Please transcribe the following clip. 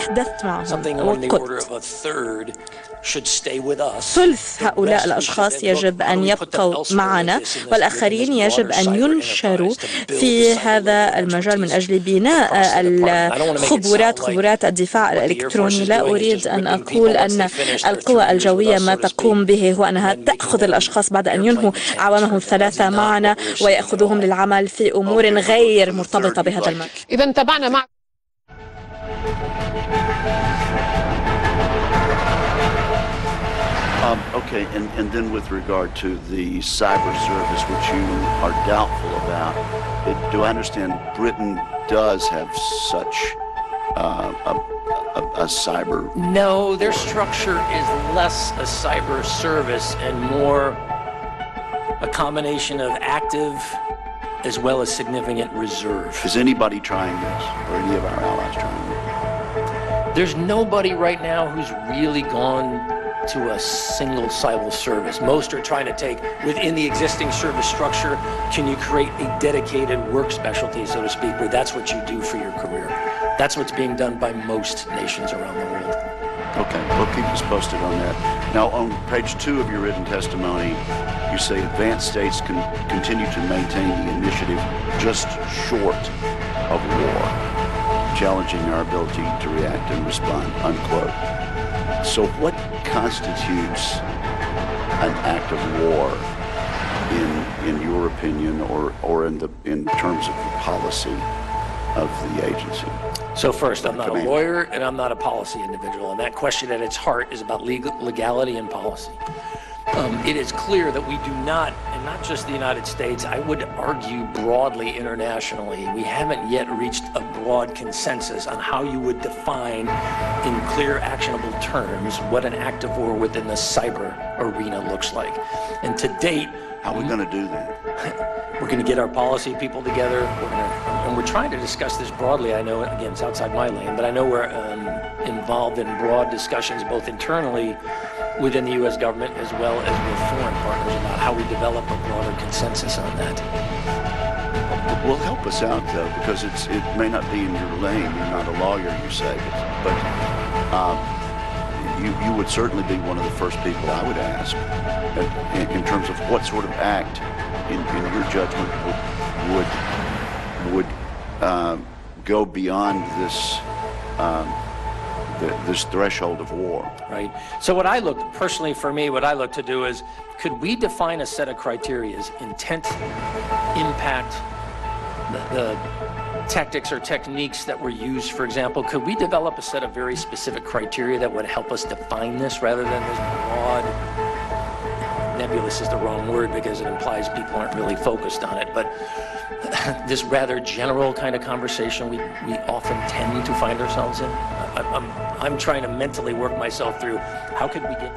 تحدثت معهم وقلت ثلث هؤلاء الأشخاص يجب أن يبقوا معنا، والآخرين يجب أن ينشروا في هذا المجال من أجل بناء خبرات الدفاع الإلكتروني. لا أريد أن أقول أن القوى الجوية ما تقوم به هو أنها تأخذ الأشخاص بعد أن ينهوا أعوامهم الثلاثة معنا ويأخذوهم للعمل في أمور غير مرتبطة بهذا المجال. إذا تابعنا مع Okay, and then with regard to the cyber service, which you are doubtful about, do I understand Britain does have such a cyber? No, their structure is less a cyber service and more a combination of active as well as significant reserve. Is anybody trying this, or any of our allies trying this? There's nobody right now who's really gone to a single cyber service. Most are trying to take within the existing service structure, can you create a dedicated work specialty, so to speak, where that's what you do for your career. That's what's being done by most nations around the world. Okay, we'll keep us posted on that. Now, on page 2 of your written testimony, you say advanced states can continue to maintain the initiative just short of war, challenging our ability to react and respond, unquote. So what constitutes an act of war in your opinion, or in terms of the policy of the agency? So first, I'm not a lawyer and I'm not a policy individual, and that question at its heart is about legality and policy. It is clear that we do not, and not just the United States, I would argue broadly internationally, we haven't yet reached a broad consensus on how you would define in clear, actionable terms what an act of war within the cyber arena looks like. And to date, how are we going to do that? We're going to get our policy people together, and we're trying to discuss this broadly. I know, again, it's outside my lane, but I know we're involved in broad discussions both internally within the U.S. government as well as with foreign partners about how we develop a broader consensus on that. Well, help us out, though, because it may not be in your lane. You're not a lawyer, you say, but you would certainly be one of the first people I would ask in terms of what sort of act, in your judgment, would go beyond this threshold of war. Right. So what I look, personally for me, what I look to do is, could we define a set of criteria, intent, impact, the tactics or techniques that were used, for example, could we develop a set of very specific criteria that would help us define this rather than this broad, nebulous is the wrong word because it implies people aren't really focused on it, but this rather general kind of conversation we often tend to find ourselves in. I'm trying to mentally work myself through how could we get